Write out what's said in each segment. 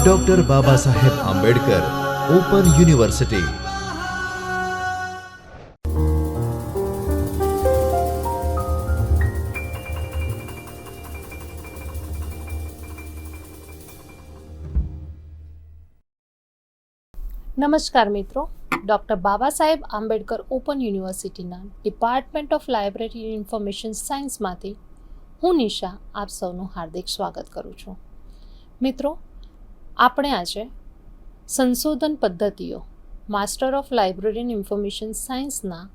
Doctor Baba Saheb Ambedkar open university. નમસ્કાર મિત્રો, doctor Baba Saheb Ambedkar open યુનિવર્સિટીના ડિપાર્ટમેન્ટ ઓફ લાઇબ્રેરી ઇન્ફોર્મેશન સાયન્સમાંથી હું નિશા આપ સૌનું હાર્દિક સ્વાગત કરું છું. મિત્રો, આપણે આજે સંશોધન પદ્ધતિઓ માસ્ટર ઓફ લાઇબ્રેરી ઇન્ફોર્મેશન સાયન્સના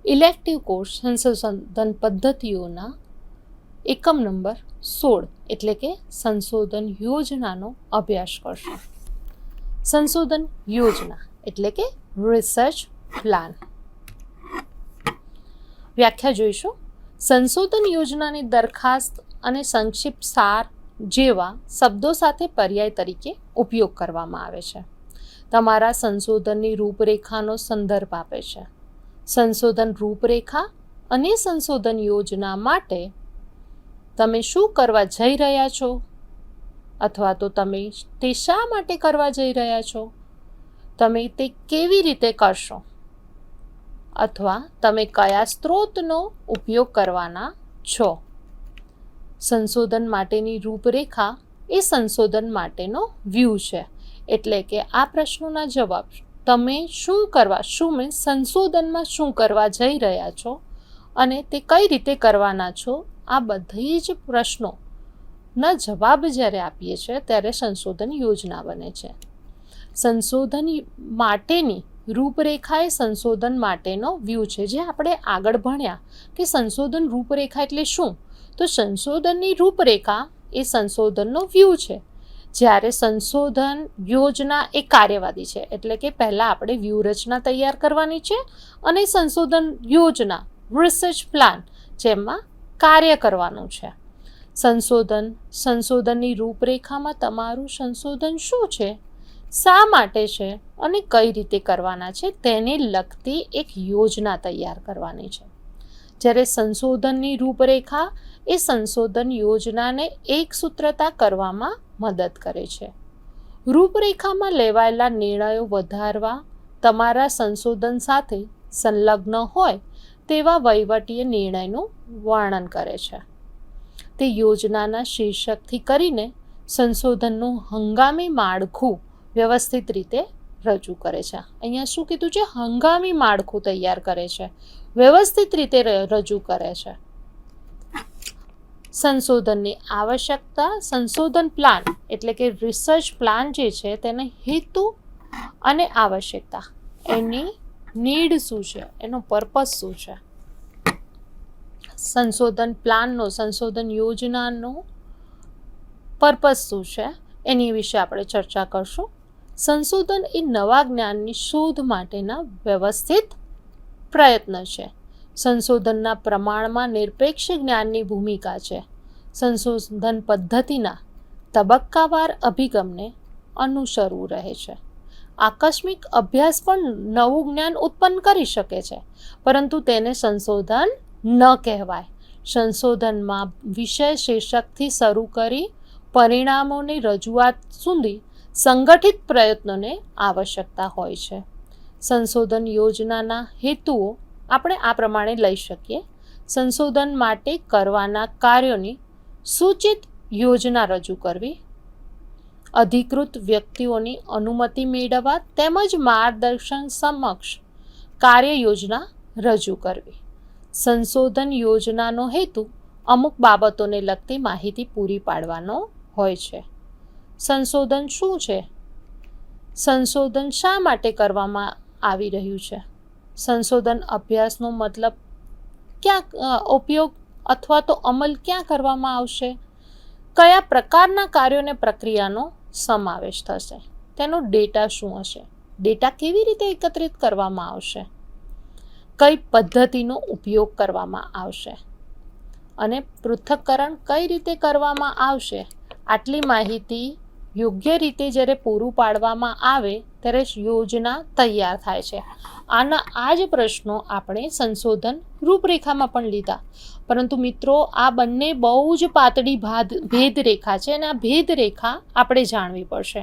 ઇલેક્ટિવ કોર્સ સંશોધન પદ્ધતિઓના એકમ નંબર 16 એટલે કે સંશોધન યોજનાનો અભ્યાસ કરશું. સંશોધન યોજના એટલે કે રિસર્ચ પ્લાન. વ્યાખ્યા જોઈશું. સંશોધન યોજનાની દરખાસ્ત અને સંક્ષિપ્ત સાર જેવા શબ્દો સાથે પર્યાય તરીકે ઉપયોગ કરવામાં આવે છે. તમારા સંશોધનની રૂપરેખાનો સંદર્ભ આપે છે. સંશોધન રૂપરેખા અને સંશોધન યોજના માટે તમે શું કરવા જઈ રહ્યા છો, અથવા તો તમે તે શા માટે કરવા જઈ રહ્યા છો, તમે તે કેવી રીતે કરશો, અથવા તમે કયા સ્ત્રોતનો ઉપયોગ કરવાના છો. સંશોધન માટેની રૂપરેખા એ સંશોધન માટેનો વ્યૂ છે. એટલે કે આ પ્રશ્નોના જવાબ તમે સંશોધનમાં શું કરવા જઈ રહ્યા છો અને તે કઈ રીતે કરવાના છો, આ બધી જ પ્રશ્નો ના જવાબ જ્યારે આપીએ છીએ ત્યારે સંશોધન યોજના બને છે. સંશોધન માટેની રૂપરેખા એ સંશોધન માટેનો વ્યૂ છે. જે આપણે આગળ ભણ્યા કે સંશોધન રૂપરેખા એટલે શું, તો સંશોધનની રૂપરેખા એ સંશોધનનો વ્યૂ છે. જ્યારે સંશોધન યોજના એ કાર્યવાદી છે. એટલે કે પહેલાં આપણે વ્યૂહરચના તૈયાર કરવાની છે અને સંશોધન યોજના રિસર્ચ પ્લાન જેમાં કાર્ય કરવાનું છે. સંશોધનની રૂપરેખામાં તમારું સંશોધન શું છે, શા માટે છે અને કઈ રીતે કરવાના છે તેને લગતી એક યોજના તૈયાર કરવાની છે. જ્યારે સંશોધનની રૂપરેખા એ સંશોધન યોજનાને એકસૂત્રતા કરવામાં મદદ કરે છે. રૂપરેખામાં લેવાયેલા નિર્ણયો વધારવા તમારા સંશોધન સાથે સંલગ્ન હોય તેવા વહીવટીય નિર્ણયનું વર્ણન કરે છે. તે યોજનાના શીર્ષકથી કરીને સંશોધનનું હંગામી માળખું વ્યવસ્થિત રીતે રજૂ કરે છે. અહીંયા શું કીધું છે? હંગામી માળખું તૈયાર કરે છે, વ્યવસ્થિત રીતે રજૂ કરે છે. સંશોધનની આવશ્યકતા. સંશોધન પ્લાન એટલે કે રિસર્ચ પ્લાન જે છે તેને હેતુ અને આવશ્યકતા, એની નીડ શું છે, એનો પર્પસ શું છે. સંશોધન પ્લાનનો, સંશોધન યોજનાનો પર્પસ શું છે એની વિશે આપણે ચર્ચા કરશું. સંશોધન એ નવા જ્ઞાનની શોધ માટેના વ્યવસ્થિત પ્રયત્ન છે. સંશોધનના પ્રમાણમાં નિરપેક્ષ જ્ઞાનની ભૂમિકા છે. સંશોધન પદ્ધતિના તબક્કાવાર અભિગમને અનુસરવું રહે છે. આકસ્મિક અભ્યાસ પણ નવું જ્ઞાન ઉત્પન્ન કરી શકે છે, પરંતુ તેને સંશોધન ન કહેવાય. સંશોધનમાં વિષય શીર્ષકથી શરૂ કરી પરિણામોની રજૂઆત સુધી સંગઠિત પ્રયત્નોને આવશ્યકતા હોય છે. સંશોધન યોજનાના હેતુઓ આપણે આ પ્રમાણે લઈ શકીએ. સંશોધન માટે કરવાના કાર્યોની સૂચિત યોજના રજૂ કરવી, અધિકૃત વ્યક્તિઓની અનુમતિ મેળવવા તેમજ માર્ગદર્શન સમક્ષ કાર્ય યોજના રજૂ કરવી. સંશોધન યોજનાનો હેતુ અમુક બાબતોને લગતી માહિતી પૂરી પાડવાનો હોય છે. સંશોધન શું છે? સંશોધન શા માટે કરવામાં આવી રહ્યું છે? સંશોધન અભ્યાસનો મતલબ ઉપયોગ અથવા તો અમલ ક્યાં કરવામાં આવશે? કયા પ્રકારના કાર્યોને પ્રક્રિયાનો સમાવેશ થશે? તેનો ડેટા શું હશે? ડેટા કેવી રીતે એકત્રિત કરવામાં આવશે? કઈ પદ્ધતિનો ઉપયોગ કરવામાં આવશે અને પૃથ્થકરણ કઈ રીતે કરવામાં આવશે? આટલી માહિતી યોગ્ય રીતે જ્યારે પૂરું પાડવામાં આવે ત્યારે યોજના તૈયાર થાય છે. આ જ પ્રશ્નો આપણે સંશોધન રૂપરેખામાં પણ લીધા, પરંતુ મિત્રો આ બંને બહુ જ પાતળી ભેદરેખા છે અને આ ભેદરેખા આપણે જાણવી પડશે.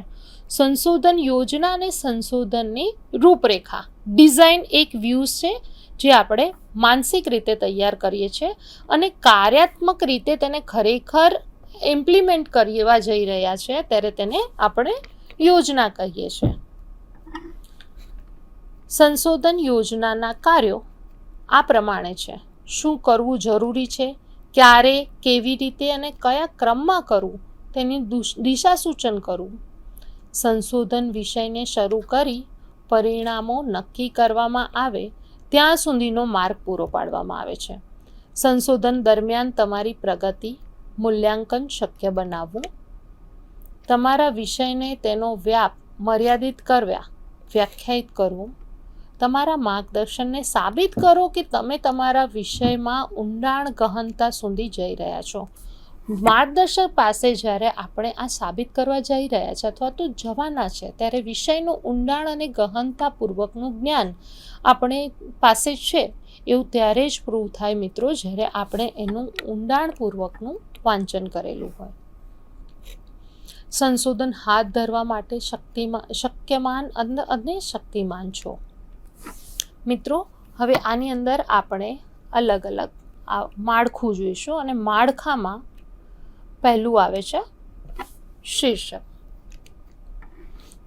સંશોધન યોજના અને સંશોધનની રૂપરેખા ડિઝાઇન એક વ્યૂઝ છે જે આપણે માનસિક રીતે તૈયાર કરીએ છીએ અને કાર્યાત્મક રીતે તેને ખરેખર ઇમ્પ્લિમેન્ટ કરવા જઈ રહ્યા છે ત્યારે તેને આપણે યોજના કહીએ છીએ. સંશોધન યોજનાના કાર્યો આ પ્રમાણે છે: શું કરવું જરૂરી છે, ક્યારે, કેવી રીતે અને કયા ક્રમમાં કરવું તેની દિશા સૂચન કરવું. સંશોધન વિષયને શરૂ કરી પરિણામો નક્કી કરવામાં આવે ત્યાં સુધીનો માર્ગ પૂરો પાડવામાં આવે છે. સંશોધન દરમિયાન તમારી પ્રગતિ મૂલ્યાંકન શક્ય બનાવવું. તમારા વિષયને તેનો વ્યાપ મર્યાદિત કરવા વ્યાખ્યાયિત કરવું. તમારા માર્ગદર્શનને સાબિત કરો કે તમે તમારા વિષયમાં ઊંડાણ ગહનતા સુધી જઈ રહ્યા છો. માર્ગદર્શક પાસે જ્યારે આપણે આ સાબિત કરવા જઈ રહ્યા છે અથવા તો જવાના છે ત્યારે વિષયનું ઊંડાણ અને ગહનતાપૂર્વકનું જ્ઞાન આપણે પાસે છે એવું ત્યારે જ પ્રૂવ થાય મિત્રો જ્યારે આપણે એનું ઊંડાણપૂર્વકનું વાંચન કરેલું હોય. સંશોધન હાથ ધરવા માટે શક્યમાન અને શક્તિમાન છો. મિત્રો હવે આની અંદર આપણે અલગ અલગ માળખું જોઈશું અને માળખામાં પહેલું આવે છે શીર્ષક.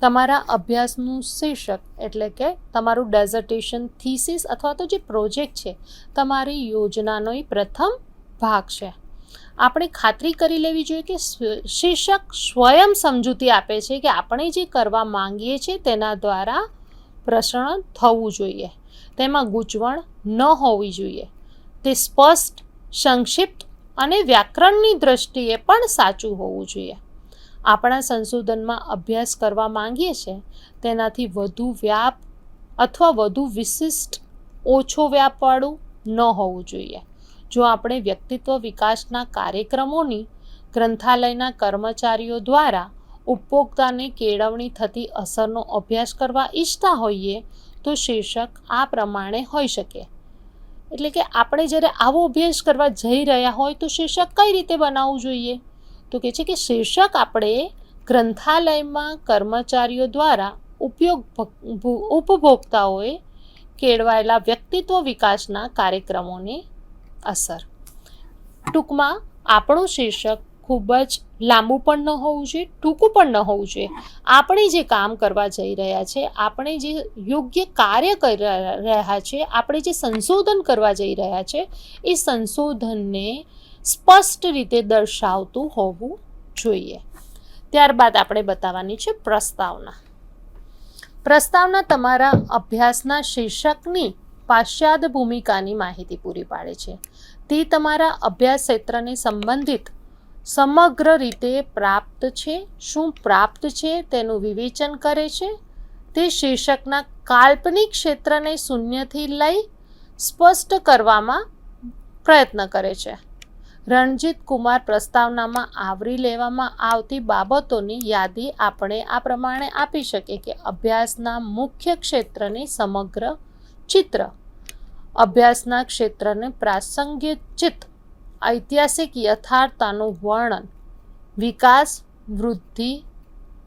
તમારા અભ્યાસનું શીર્ષક એટલે કે તમારું ડેઝર્ટેશન, થીસીસ અથવા તો જે પ્રોજેક્ટ છે તમારી યોજનાનો પ્રથમ ભાગ છે. આપણે ખાતરી કરી લેવી જોઈએ કે શીર્ષક સ્વયં સમજૂતી આપે છે કે આપણે જે કરવા માંગીએ છીએ તેના દ્વારા પ્રસરણ થવું જોઈએ. તેમાં ગૂંચવણ ન હોવી જોઈએ. તે સ્પષ્ટ, સંક્ષિપ્ત અને વ્યાકરણની દ્રષ્ટિએ પણ સાચું હોવું જોઈએ. આપણા સંશોધનમાં અભ્યાસ કરવા માંગીએ છીએ તેનાથી વધુ વ્યાપ અથવા વધુ વિશિષ્ટ, ઓછો વ્યાપવાળું ન હોવું જોઈએ. જો આપણે વ્યક્તિત્વ વિકાસના કાર્યક્રમોની ગ્રંથાલયના કર્મચારીઓ દ્વારા ઉપભોક્તાને કેળવણી થતી અસરનો અભ્યાસ કરવા ઈચ્છતા હોઈએ તો શીર્ષક આ પ્રમાણે હોઈ શકે. એટલે કે આપણે જ્યારે આવો અભ્યાસ કરવા જઈ રહ્યા હોય તો શીર્ષક કઈ રીતે બનાવવું જોઈએ? તો કહે છે કે શીર્ષક આપણે ગ્રંથાલયમાં કર્મચારીઓ દ્વારા ઉપભોક્તાઓએ કેળવાયેલા વ્યક્તિત્વ વિકાસના કાર્યક્રમોની અસર. ટૂંકમાં આપણું શીર્ષક ખૂબ જ લાંબુ પણ ન હોવું જોઈએ, ટૂંકું પણ ન હોવું જોઈએ. આપણે જે કામ કરવા જઈ રહ્યા છે, આપણે જે યોગ્ય કાર્ય કરી રહ્યા છે, આપણે જે સંશોધન કરવા જઈ રહ્યા છે એ સંશોધનને સ્પષ્ટ રીતે દર્શાવતું હોવું જોઈએ. ત્યારબાદ આપણે બતાવવાની છે પ્રસ્તાવના. પ્રસ્તાવના તમારા અભ્યાસના શીર્ષકની પાશ્ચાત્ય ભૂમિકાની માહિતી પૂરી પાડે છે. તે તમારા અભ્યાસ ક્ષેત્રને સંબંધિત સમગ્ર રીતે પ્રાપ્ત છે, શું પ્રાપ્ત છે તેનું વિવેચન કરે છે. તે શીર્ષકના કાલ્પનિક ક્ષેત્રને શૂન્યથી લઈ સ્પષ્ટ કરવામાં પ્રયત્ન કરે છે. રણજીત કુમાર પ્રસ્તાવનામાં આવરી લેવામાં આવતી બાબતોની યાદી આપણે આ પ્રમાણે આપી શકીએ કે અભ્યાસના મુખ્ય ક્ષેત્રની સમગ્ર ચિત્ર, અભ્યાસના ક્ષેત્રને પ્રાસંગિક ઐતિહાસિક યથાર્થતાનું વર્ણન, વિકાસ, વૃદ્ધિ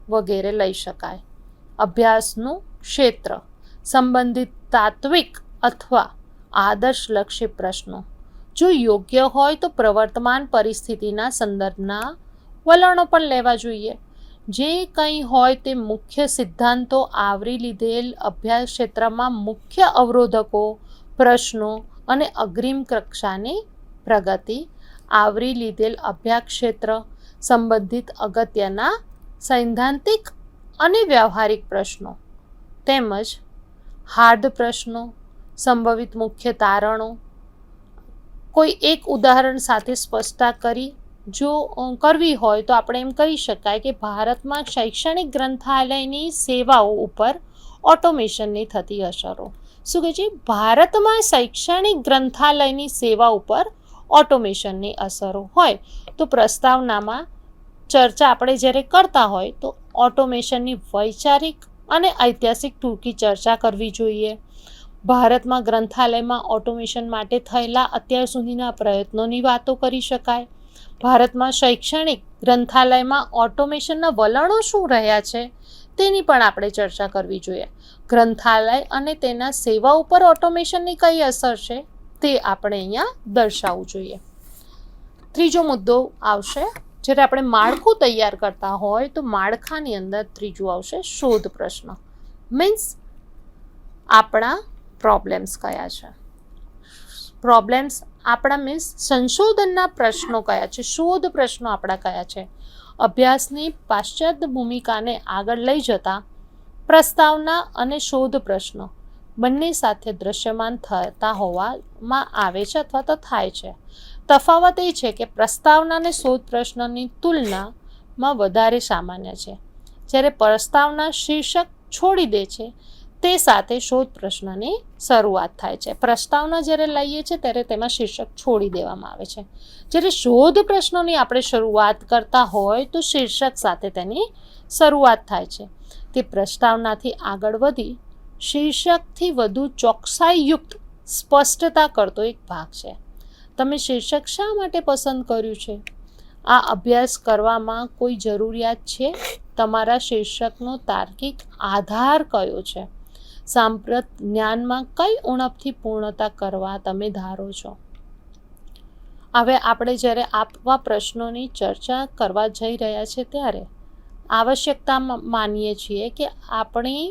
વગેરે લઈ શકાય. અભ્યાસનું ક્ષેત્ર સંબંધિત તાત્વિક અથવા આદર્શલક્ષી પ્રશ્નો, જો યોગ્ય હોય તો પ્રવર્તમાન પરિસ્થિતિના સંદર્ભના વલણો પણ લેવા જોઈએ. જે કંઈ હોય તે મુખ્ય સિદ્ધાંતો આવરી લીધેલ અભ્યાસ ક્ષેત્રમાં મુખ્ય અવરોધકો, પ્રશ્નો અને અગ્રિમ કક્ષાની પ્રગતિ, આવરી લીધેલ અભ્યાસ ક્ષેત્ર સંબંધિત અગત્યના સૈદ્ધાંતિક અને વ્યવહારિક પ્રશ્નો તેમજ હાર્દ પ્રશ્નો, સંભવિત મુખ્ય તારણો. કોઈ એક ઉદાહરણ સાથે સ્પષ્ટતા કરવી હોય તો આપણે એમ કહી શકાય કે ભારતમાં શૈક્ષણિક ગ્રંથાલયની સેવાઓ ઉપર ઓટોમેશનની થતી અસરો. શું કહે છે? ભારતમાં શૈક્ષણિક ગ્રંથાલયની સેવા ઉપર ઓટોમેશનની અસરો હોય તો પ્રસ્તાવનામાં ચર્ચા આપણે જ્યારે કરતા હોય તો ઓટોમેશનની વૈચારિક અને ઐતિહાસિક ટૂંકી ચર્ચા કરવી જોઈએ. ભારતમાં ગ્રંથાલયમાં ઓટોમેશન માટે થયેલા અત્યાર સુધીના પ્રયત્નોની વાતો કરી શકાય. ભારતમાં શૈક્ષણિક ગ્રંથાલયમાં ઓટોમેશનના વલણો શું રહ્યા છે તેની પણ આપણે ચર્ચા કરવી જોઈએ. ગ્રંથાલય અને તેના સેવા ઉપર ઓટોમેશનની કઈ અસર છે તે આપણે અહીંયા દર્શાવવું જોઈએ. ત્રીજો મુદ્દો આવશે, જ્યારે આપણે માળખું તૈયાર કરતા હોય તો માળખાની અંદર ત્રીજું આવશે શોધ પ્રશ્ન. મીન્સ આપણા પ્રોબ્લેમ્સ કયા છે. પ્રોબ્લેમ્સ આપણા મીન્સ સંશોધનના પ્રશ્નો કયા છે, શોધ પ્રશ્નો આપણા કયા છે. અભ્યાસની પાશ્ચાત્ય ભૂમિકાને આગળ લઈ જતા પ્રસ્તાવના અને શોધ પ્રશ્નો બંને સાથે દૃશ્યમાન થતા હોવામાં આવે છે અથવા તો થાય છે. તફાવત એ છે કે પ્રસ્તાવના અને શોધ પ્રશ્નની તુલનામાં વધારે સામાન્ય છે. જ્યારે પ્રસ્તાવના શીર્ષક છોડી દે છે તે સાથે શોધ પ્રશ્નની શરૂઆત થાય છે. પ્રસ્તાવના જ્યારે લઈએ છીએ ત્યારે તેમાં શીર્ષક છોડી દેવામાં આવે છે. જ્યારે શોધ પ્રશ્નોની આપણે શરૂઆત કરતા હોય તો શીર્ષક સાથે તેની શરૂઆત થાય છે. તે પ્રસ્તાવનાથી આગળ વધી શીર્ષકથી વધુ ચોકસાઈયુક્ત સ્પષ્ટતા કરતો એક ભાગ છે. તમે શીર્ષક શા માટે પસંદ કર્યું છે? આ અભ્યાસ કરવામાં કોઈ જરૂરિયાત છે? તમારા શીર્ષકનો તાર્કિક આધાર કયો છે? સાંપ્રત જ્ઞાનમાં કઈ ઉણપથી પૂર્ણતા કરવા તમે ધારો છો? હવે આપણે જ્યારે આવા પ્રશ્નોની ચર્ચા કરવા જઈ રહ્યા છે ત્યારે આવશ્યકતા માનીએ છીએ કે આપણી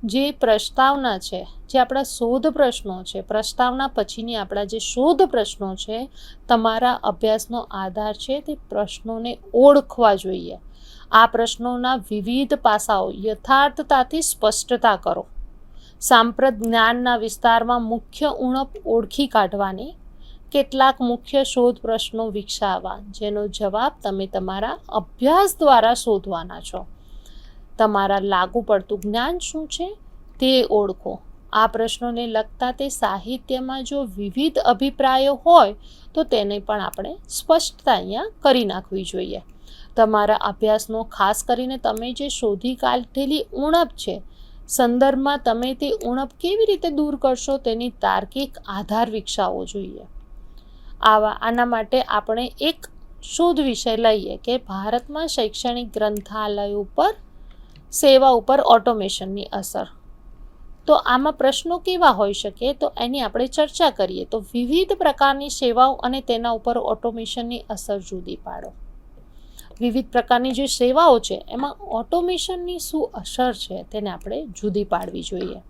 જે પ્રસ્તાવના છે, જે આપણા શોધ પ્રશ્નો છે, પ્રસ્તાવના પછીની આપણા જે શોધ પ્રશ્નો છે, તમારા અભ્યાસનો આધાર છે, તે પ્રશ્નોને ઓળખવા જોઈએ. આ પ્રશ્નોના વિવિધ પાસાઓ યથાર્થતાથી સ્પષ્ટતા કરો. સાંપ્રત જ્ઞાનના વિસ્તારમાં મુખ્ય ઉણપ ઓળખી કાઢવાની, કેટલાક મુખ્ય શોધ પ્રશ્નો વિકસાવવા જેનો જવાબ તમે તમારા અભ્યાસ દ્વારા શોધવાના છો. તમારા લાગુ પડતું જ્ઞાન શું છે તે ઓળખો. આ પ્રશ્નોને લગતા તે સાહિત્યમાં જો વિવિધ અભિપ્રાયો હોય તો તેને પણ આપણે સ્પષ્ટતા અહીંયા કરી નાખવી જોઈએ. તમારા અભ્યાસનો ખાસ કરીને તમે જે શોધી કાઢેલી ઉણપ છે, સંદર્ભમાં તમે તે ઉણપ કેવી રીતે દૂર કરશો તેની તાર્કિક આધાર વિકસાવવો જોઈએ. આના માટે આપણે એક શોધ વિષય લઈએ કે ભારતમાં શૈક્ષણિક ગ્રંથાલયો પર સેવા ઉપર ઓટોમેશનની અસર. તો આમાં પ્રશ્નો કેવા હોઈ શકે તો એની આપણે ચર્ચા કરીએ. તો વિવિધ પ્રકારની સેવાઓ અને તેના ઉપર ઓટોમેશનની અસર જુદી પાડો. વિવિધ પ્રકારની જે સેવાઓ છે એમાં ઓટોમેશનની શું અસર છે તેને આપણે જુદી પાડવી જોઈએ.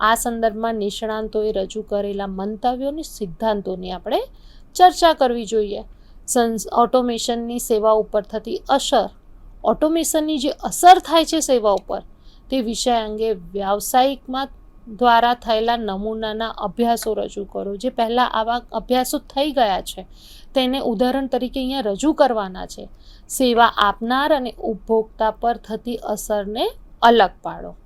આ સંદર્ભમાં નિષ્ણાંતોએ રજૂ કરેલા મંતવ્યોની સિદ્ધાંતોની આપણે ચર્ચા કરવી જોઈએ. ઓટોમેશનની સેવા ઉપર થતી અસર, ઓટોમેશનની જે અસર થાય છે સેવા ઉપર તે વિષય અંગે વ્યાવસાયિકમાં દ્વારા થયેલા નમૂનાના અભ્યાસો રજૂ કરો. જે પહેલાં આવા અભ્યાસો થઈ ગયા છે તેને ઉદાહરણ તરીકે અહીંયા રજૂ કરવાના છે. સેવા આપનાર અને ઉપભોક્તા પર થતી અસરને અલગ પાડો.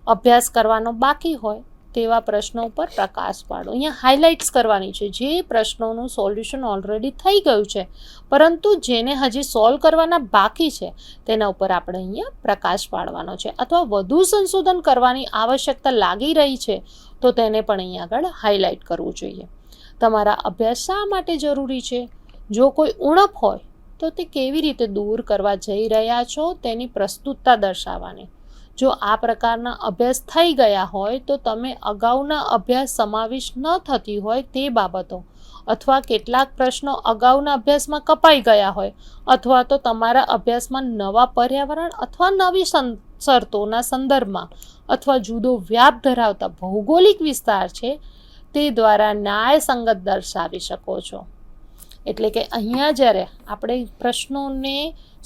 અભ્યાસ કરવાનો બાકી હોય તેવા પ્રશ્નો ઉપર પ્રકાશ પાડો. અહીંયા હાઇલાઇટ્સ કરવાની છે જે પ્રશ્નોનું સોલ્યુશન ઓલરેડી થઈ ગયું છે પરંતુ જેને હજી સોલ્વ કરવાના બાકી છે તેના ઉપર આપણે અહીંયા પ્રકાશ પાડવાનો છે. અથવા વધુ સંશોધન કરવાની આવશ્યકતા લાગી રહી છે તો તેને પણ અહીંયા આગળ હાઇલાઇટ કરવું જોઈએ. તમારા અભ્યાસ શા માટે જરૂરી છે? જો કોઈ ઉણપ હોય તો તે કેવી રીતે દૂર કરવા જઈ રહ્યા છો તેની પ્રસ્તુતતા દર્શાવવાની. જો આ પ્રકારના અભ્યાસ થઈ ગયા હોય તો તમે અગાઉના અભ્યાસ સમાવિષ્ટ ન થતી હોય તે બાબતો, અથવા કેટલાક પ્રશ્નો અગાઉના અભ્યાસમાં કપાઈ ગયા હોય, અથવા તો તમારા અભ્યાસમાં નવા પર્યાવરણ અથવા નવી શરતોના સંદર્ભમાં અથવા જુદો વ્યાપ ધરાવતા ભૌગોલિક વિસ્તાર છે તે દ્વારા ન્યાયસંગત દર્શાવી શકો છો. એટલે કે અહીંયા જ્યારે આપણે પ્રશ્નોને,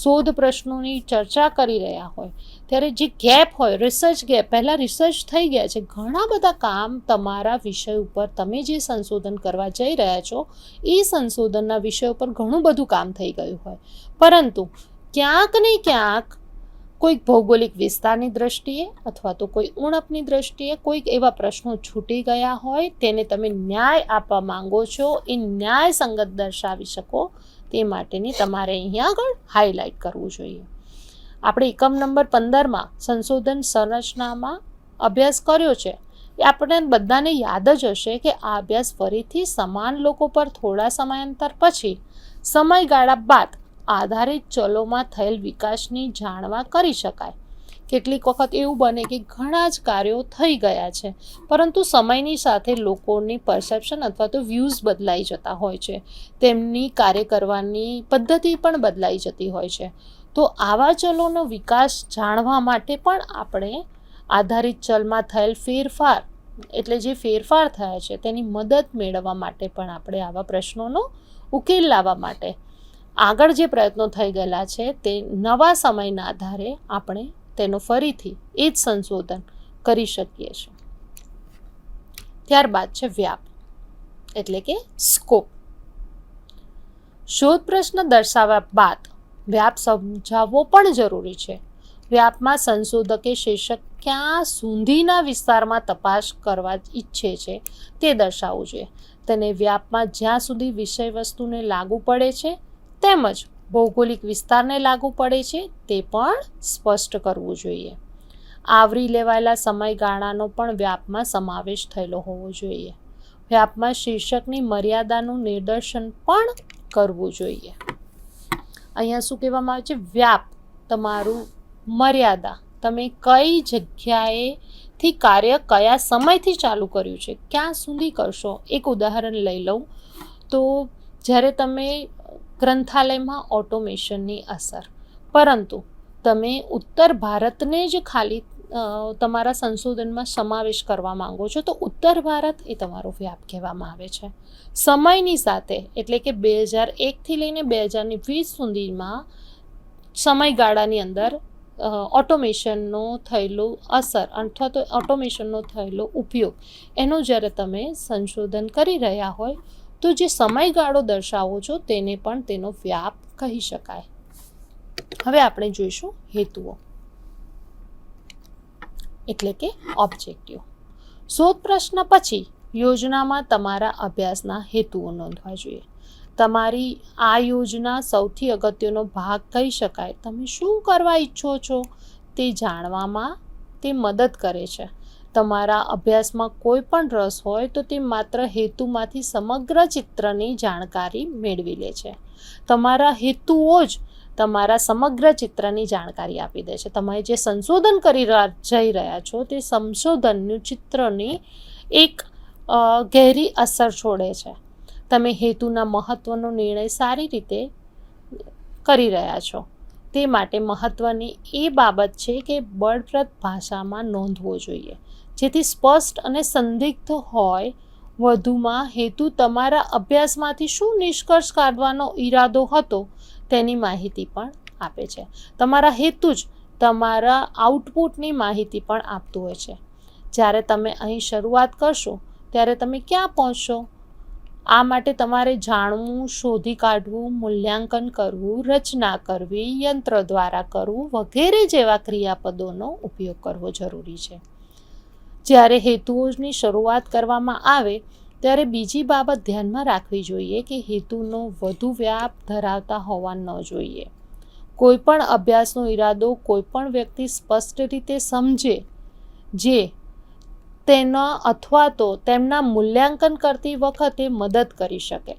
શોધ પ્રશ્નોની ચર્ચા કરી રહ્યા હોય ત્યારે જે ગેપ હોય, રિસર્ચ ગેપ, પહેલાં રિસર્ચ થઈ ગયા છે, ઘણા બધા કામ તમારા વિષય ઉપર તમે જે સંશોધન કરવા જઈ રહ્યા છો એ સંશોધનના વિષય ઉપર ઘણું બધું કામ થઈ ગયું હોય, પરંતુ ક્યાંક ને ક્યાંક કોઈક ભૌગોલિક વિસ્તારની દ્રષ્ટિએ અથવા તો કોઈ ઉણપની દ્રષ્ટિએ કોઈક એવા પ્રશ્નો છૂટી ગયા હોય તેને તમે ન્યાય આપવા માંગો છો, એ ન્યાય સંગત દર્શાવી શકો તે માટેની તમારે અહીંયા આગળ હાઇલાઇટ કરવું જોઈએ. આપણે એકમ નંબર 15માં સંશોધન સંરચનામાં અભ્યાસ કર્યો છે. એ આપણને બધાને યાદ જ હશે કે આ અભ્યાસ ફરીથી સમાન લોકો પર થોડા સમયાંતર પછી સમયગાળા બાદ આધારિત ચલોમાં થયેલ વિકાસની જાણવા કરી શકાય. કેટલીક વખત એવું બને કે ઘણા જ કાર્યો થઈ ગયા છે, પરંતુ સમયની સાથે લોકોની પરસેપ્શન અથવા તો વ્યૂઝ બદલાઈ જતા હોય છે, તેમની કાર્ય કરવાની પદ્ધતિ પણ બદલાઈ જતી હોય છે. તો આવા ચલોનો વિકાસ જાણવા માટે પણ આપણે આધારિત ચલમાં થયેલ ફેરફાર, એટલે જે ફેરફાર થયા છે તેની મદદ મેળવવા માટે પણ આપણે આવા પ્રશ્નોનો ઉકેલ લાવવા માટે આગળ જે પ્રયત્નો થઈ ગયેલા છે તે નવા સમયના આધારે આપણે તેનો ફરીથી એ જ સંશોધન કરી શકીએ છીએ. ત્યારબાદ છે વ્યાપ, એટલે કે સ્કોપ. શોધ પ્રશ્ન દર્શાવ્યા બાદ વ્યાપ સમજાવવો પણ જરૂરી છે. વ્યાપમાં સંશોધકે શીર્ષક ક્યાં સુધીના વિસ્તારમાં તપાસ કરવા ઈચ્છે છે તે દર્શાવવું જોઈએ. તેને વ્યાપમાં જ્યાં સુધી વિષય વસ્તુને લાગુ પડે છે તેમજ ભૌગોલિક વિસ્તારને લાગુ પડે છે તે પણ સ્પષ્ટ કરવું જોઈએ. આવરી લેવાયેલા સમયગાળાનો પણ વ્યાપમાં સમાવેશ થયેલો હોવો જોઈએ. વ્યાપમાં શીર્ષકની મર્યાદાનું નિર્દેશન પણ કરવું જોઈએ. અહીંયા શું કહેવામાં આવે છે? વ્યાપ, તમારું મર્યાદા, તમે કઈ જગ્યાએથી કાર્ય કયા સમયથી ચાલુ કર્યું છે, ક્યાં સુધી કરશો. એક ઉદાહરણ લઈ લઉં તો જ્યારે તમે ગ્રંથાલયમાં ઓટોમેશનની અસર, પરંતુ તમે ઉત્તર ભારતને જ ખાલી તમારા સંશોધનમાં સમાવેશ કરવા માંગો છો, તો ઉત્તર ભારત એ તમારો વ્યાપ કહેવામાં આવે છે. સમયની સાથે, એટલે કે 2001થી લઈને 2020 સુધીમાં સમયગાળાની અંદર ઓટોમેશનનો થયેલો અસર અથવા તો ઓટોમેશનનો થયેલો ઉપયોગ, એનું જ્યારે તમે સંશોધન કરી રહ્યા હોય તો જે સમયગાળો દર્શાવો છો તેને પણ તેનો વ્યાપ કહી શકાય. હવે આપણે જોઈશું હેતુઓ, એટલે કે ઓબ્જેક્ટિવ. શોધ પ્રશ્ન પછી યોજનામાં તમારા અભ્યાસના હેતુઓ નોંધવા જોઈએ. તમારી આ યોજના સૌથી અગત્યનો ભાગ કહી શકાય. તમે શું કરવા ઈચ્છો છો તે જાણવામાં તે મદદ કરે છે. તમારા અભ્યાસમાં કોઈ પણ રસ હોય તો તે માત્ર હેતુમાંથી સમગ્ર ચિત્રની જાણકારી મેળવી લે છે. તમારા હેતુઓ જ તમારા સમગ્ર ચિત્રની જાણકારી આપી દે છે. તમે જે સંશોધન કરી જઈ રહ્યા છો તે સંશોધનનું ચિત્રની એક ગહેરી અસર છોડે છે. તમે હેતુના મહત્ત્વનો નિર્ણય સારી રીતે કરી રહ્યા છો. તે માટે મહત્ત્વની એ બાબત છે કે બળપ્રદ ભાષામાં નોંધવો જોઈએ, જેથી સ્પષ્ટ અને સંદિગ્ધ હોય. વધુમાં હેતુ તમારા અભ્યાસમાંથી શું નિષ્કર્ષ કાઢવાનો ઈરાદો હતો તેની માહિતી પણ આપે છે. તમારા હેતુ જ તમારા આઉટપુટની માહિતી પણ આપતું હોય છે. જ્યારે તમે અહીં શરૂઆત કરશો ત્યારે તમે ક્યાં પહોંચશો? આ માટે તમારે જાણવું, શોધી કાઢવું, મૂલ્યાંકન કરવું, રચના કરવી, યંત્ર દ્વારા કરવું વગેરે જેવા ક્રિયાપદોનો ઉપયોગ કરવો જરૂરી છે. જ્યારે હેતુઓની શરૂઆત કરવામાં આવે ત્યારે બીજી બાબત ધ્યાનમાં રાખવી જોઈએ કે હેતુનો વધુ વ્યાપ ધરાવતા હોવા ન જોઈએ. કોઈ પણ અભ્યાસનો ઈરાદો કોઈ પણ વ્યક્તિ સ્પષ્ટ રીતે સમજે જે તેના અથવા તો તેમના મૂલ્યાંકન કરતી વખતે મદદ કરી શકે.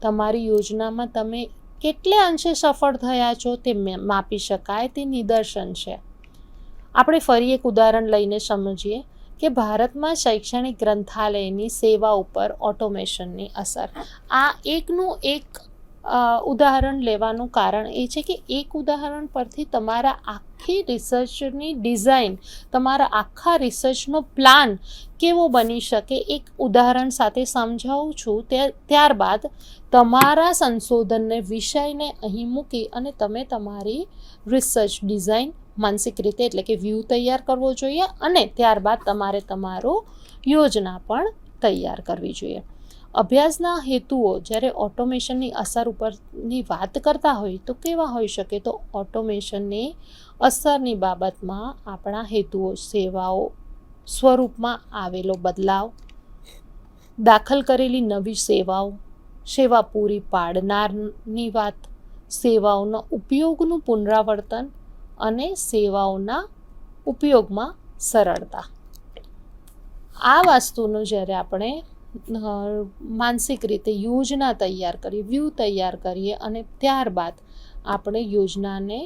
તમારી યોજનામાં તમે કેટલે અંશે સફળ થયા છો તે માપી શકાય તે નિદર્શન છે. આપણે ફરી એક ઉદાહરણ લઈને સમજીએ કે ભારતમાં શૈક્ષણિક ગ્રંથાલયની સેવા ઉપર ઓટોમેશનની અસર. આ એકનું એક ઉદાહરણ લેવાનું કારણ એ છે કે એક ઉદાહરણ પરથી તમારા આખી રિસર્ચની ડિઝાઇન, તમારા આખા રિસર્ચનો પ્લાન કેવો બની શકે એક ઉદાહરણ સાથે સમજાવું છું. ત્યારબાદ તમારા સંશોધનને વિષયને અહીં મૂકી અને તમે તમારી રિસર્ચ ડિઝાઇન માનસિક રીતે, એટલે કે વ્યૂ તૈયાર કરવો જોઈએ અને ત્યારબાદ તમારે તમારો યોજના પણ તૈયાર કરવી જોઈએ. અભ્યાસના હેતુઓ જ્યારે ઓટોમેશનની અસર ઉપરની વાત કરતા હોય તો કેવા હોઈ શકે? તો ઓટોમેશનની અસરની બાબતમાં આપણા હેતુઓ સેવાઓ સ્વરૂપમાં આવેલો બદલાવ, દાખલ કરેલી નવી સેવાઓ, સેવા પૂરી પાડનારની વાત, સેવાઓના ઉપયોગનું પુનરાવર્તન અને સેવાઓના ઉપયોગમાં સરળતા. આ વસ્તુનું જ્યારે આપણે માનસિક રીતે યોજના તૈયાર કરીએ, વ્યૂહ તૈયાર કરીએ અને ત્યારબાદ આપણે યોજનાને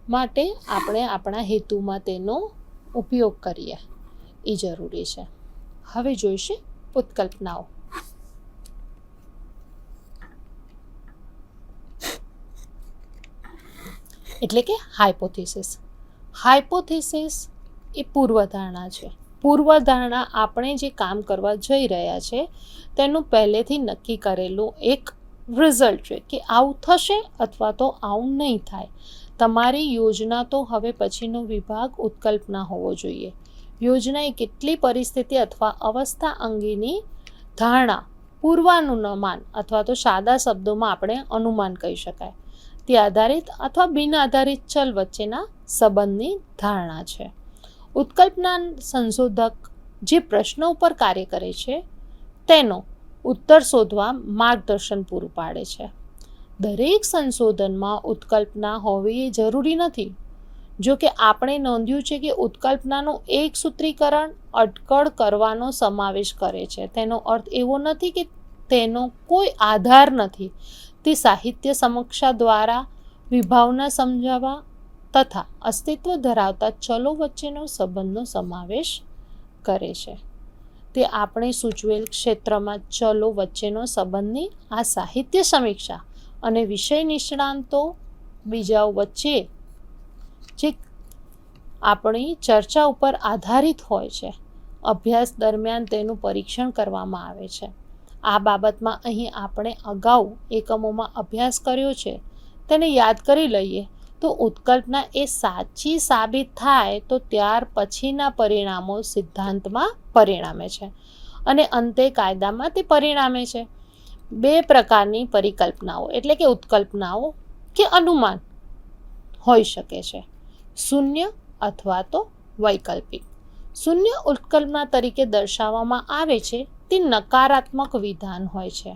માટે આપણે આપણા હેતુમાં તેનો ઉપયોગ કરીએ એ જરૂરી છે. હવે જોઈશે ઉત્કલ્પનાઓ. એટલે કે હાઇપોથિસિસ. હાઇપોથિસિસ એ પૂર્વધારણા છે. પૂર્વધારણા આપણે જે કામ કરવા જઈ રહ્યા છે તેનું પહેલેથી નક્કી કરેલું એક રિઝલ્ટ છે કે આવું થશે અથવા તો આવું નહીં થાય. તમારી યોજના તો હવે પછીનો વિભાગ ઉત્કલ્પના હોવો જોઈએ. યોજના એ કેટલી પરિસ્થિતિ અથવા અવસ્થા અંગેની ધારણા, પૂર્વાનુમાન અથવા તો સાદા શબ્દોમાં આપણે અનુમાન કહી શકાય, તે આધારિત અથવા બિન આધારિત ચલ વચ્ચેના સંબંધની ધારણા છે. ઉત્કલ્પના સંશોધક જે પ્રશ્નો ઉપર કાર્ય કરે છે તેનો ઉત્તર શોધવા માર્ગદર્શન પૂરું પાડે છે. દરેક સંશોધનમાં ઉત્કલ્પના હોવી એ જરૂરી નથી. જો કે આપણે નોંધ્યું છે કે ઉત્કલ્પનાનું એક સૂત્રીકરણ અટકળ કરવાનો સમાવેશ કરે છે. તેનો અર્થ એવો નથી કે તેનો કોઈ આધાર નથી. તે સાહિત્ય સમીક્ષા દ્વારા વિભાવના સમજાવવા તથા અસ્તિત્વ ધરાવતા ચલો વચ્ચેનો સંબંધનો સમાવેશ કરે છે. તે આપણે સૂચવેલ ક્ષેત્રમાં ચલો વચ્ચેનો સંબંધની આ સાહિત્ય સમીક્ષા અને વિષય નિષ્ણાંતો બીજાઓ વચ્ચે જે આપણી ચર્ચા ઉપર આધારિત હોય છે. અભ્યાસ દરમિયાન તેનું પરીક્ષણ કરવામાં આવે છે. આ બાબતમાં અહીં આપણે અગાઉ એકમોમાં અભ્યાસ કર્યો છે તેને યાદ કરી લઈએ તો ઉત્કલ્પના એ સાચી સાબિત થાય તો ત્યાર પછીના પરિણામો સિદ્ધાંતમાં પરિણામે છે અને અંતે કાયદામાં તે પરિણામે છે. બે પ્રકારની પરિકલ્પનાઓ એટલે કે ઉત્કલ્પનાઓ કે અનુમાન હોઈ શકે છે: શૂન્ય અથવા તો વૈકલ્પિક. શૂન્ય ઉત્કલ્પના તરીકે દર્શાવવામાં આવે છે તે નકારાત્મક વિધાન હોય છે.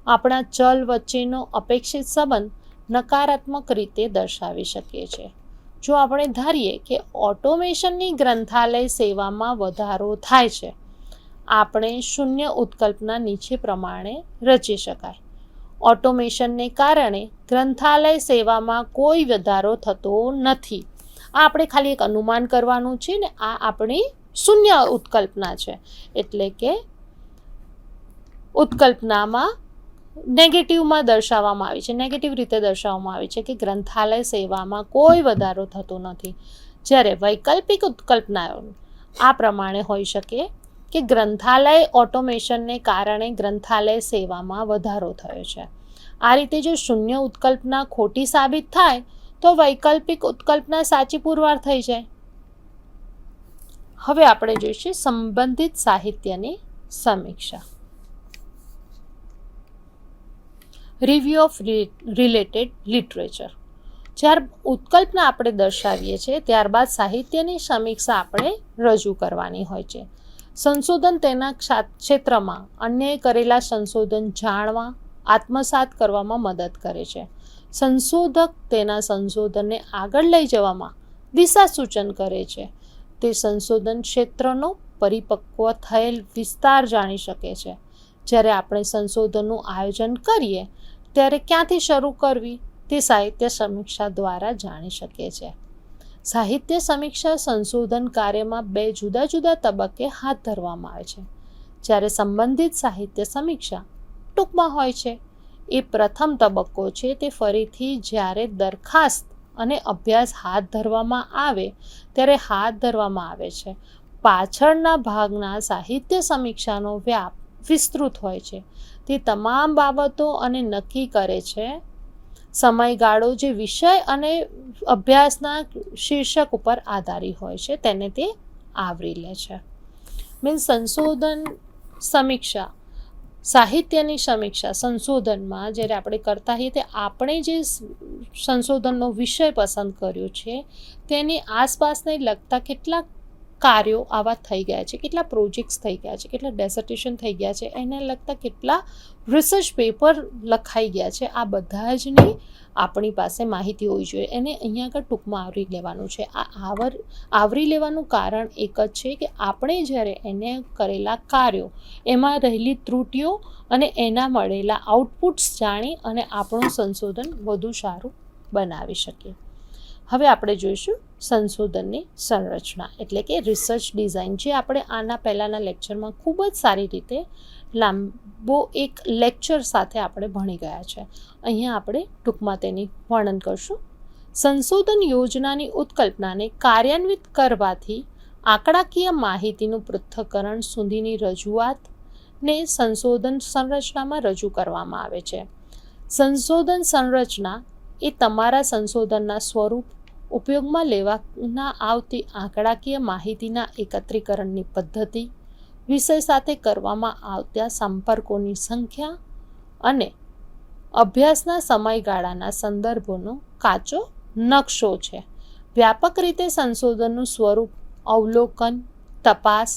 આપણા ચલ વચ્ચેનો અપેક્ષિત સંબંધ નકારાત્મક રીતે દર્શાવી શકીએ છીએ. જો આપણે ધારીએ કે ઓટોમેશનની ગ્રંથાલય સેવામાં વધારો થાય છે, આપણે શૂન્ય ઉત્કલ્પના નીચે પ્રમાણે રચી શકાય: ઓટોમેશનને કારણે ગ્રંથાલય સેવામાં કોઈ વધારો થતો નથી. આ આપણે ખાલી એક અનુમાન કરવાનું છે ને આ આપણી શૂન્ય ઉત્કલ્પના છે. એટલે કે ઉત્કલ્પનામાં નેગેટિવમાં દર્શાવવામાં આવી છે, નેગેટિવ રીતે દર્શાવવામાં આવી છે કે ગ્રંથાલય સેવામાં કોઈ વધારો થતો નથી. જ્યારે વૈકલ્પિક ઉત્કલ્પનાઓ આ પ્રમાણે હોઈ શકે કે ગ્રંથાલય ઓટોમેશનને કારણે ગ્રંથાલય સેવામાં વધારો થયો છે. આ રીતે જો શૂન્ય ઉત્કલ્પના ખોટી સાબિત થાય તો વૈકલ્પિક ઉત્કલ્પના સાચી પુરવાર થઈ જાય. હવે આપણે જોઈશું સંબંધિત સાહિત્યની સમીક્ષા. Review of related literature. જ્યારે ઉત્કલ્પના આપણે દર્શાવીએ છીએ ત્યારબાદ સાહિત્યની સમીક્ષા આપણે રજૂ કરવાની હોય છે. સંશોધન તેના ક્ષેત્રમાં અન્યએ કરેલા સંશોધન જાણવા, આત્મસાત કરવામાં મદદ કરે છે. સંશોધક તેના સંશોધનને આગળ લઈ જવામાં દિશા સૂચન કરે છે. તે સંશોધન ક્ષેત્રનો પરિપક્વ થયેલ વિસ્તાર જાણી શકે છે. જ્યારે આપણે સંશોધનનું આયોજન કરીએ ત્યારે ક્યાંથી શરૂ કરવી તે સાહિત્ય સમીક્ષા દ્વારા જાણી શકીએ છીએ. સાહિત્ય સમીક્ષા સંશોધન કાર્યમાં બે જુદા જુદા તબક્કે હાથ ધરવામાં આવે છે. જ્યારે સંબંધિત સાહિત્ય સમીક્ષા ટૂંકમાં હોય છે. એ પ્રથમ તબક્કો છે. તે ફરીથી જ્યારે દરખાસ્ત અને અભ્યાસ હાથ ધરવામાં આવે ત્યારે હાથ ધરવામાં આવે છે. પાછળના ભાગના સાહિત્ય સમીક્ષાનો વ્યાપ વિસ્તૃત હોય છે. તે તમામ બાબતો અને નક્કી કરે છે સમયગાળો જે વિષય અને અભ્યાસના શીર્ષક ઉપર આધારિત હોય છે તેને તે આવરી લે છે. મીન્સ સંશોધન સમીક્ષા, સાહિત્યની સમીક્ષા સંશોધનમાં જ્યારે આપણે કરતા હોઈએ તે આપણે જે સંશોધનનો વિષય પસંદ કર્યો છે તેની આસપાસને લગતા કેટલાક કાર્યો આવા થઈ ગયા છે, કેટલા પ્રોજેક્ટ્સ થઈ ગયા છે, કેટલા ડેસર્ટેશન થઈ ગયા છે, એને લગતા કેટલા રિસર્ચ પેપર લખાઈ ગયા છે, આ બધા જની આપણી પાસે માહિતી હોવી જોઈએ. એને અહીંયા આગળ ટૂંકમાં આવરી લેવાનું છે. આ આવરી લેવાનું કારણ એક જ છે કે આપણે જ્યારે એને કરેલા કાર્યો, એમાં રહેલી ત્રુટીઓ અને એના મળેલા આઉટપુટ્સ જાણી અને આપણું સંશોધન વધુ સારું બનાવી શકીએ. હવે આપણે જોઈશું સંશોધનની સંરચના એટલે કે રિસર્ચ ડિઝાઇન, જે આપણે આના પહેલાંના લેક્ચરમાં ખૂબ જ સારી રીતે લાંબો એક લેક્ચર સાથે આપણે ભણી ગયા છે. અહીંયા આપણે ટૂંકમાં તેની વર્ણન કરશું. સંશોધન યોજનાની ઉત્કલ્પનાને કાર્યાન્વિત કરવાથી આંકડાકીય માહિતીનું પૃથ્થકરણ સુધીની રજૂઆતને સંશોધન સંરચનામાં રજૂ કરવામાં આવે છે. સંશોધન સંરચના એ તમારા સંશોધનના સ્વરૂપ, ઉપયોગમાં લેવામાં આવતી આંકડાકીય માહિતીના એકત્રીકરણની પદ્ધતિ, વિષય સાથે કરવામાં આવતા સંપર્કોની સંખ્યા અને અભ્યાસના સમયગાળાના સંદર્ભોનો કાચો નકશો છે. વ્યાપક રીતે સંશોધનનું સ્વરૂપ અવલોકન, તપાસ,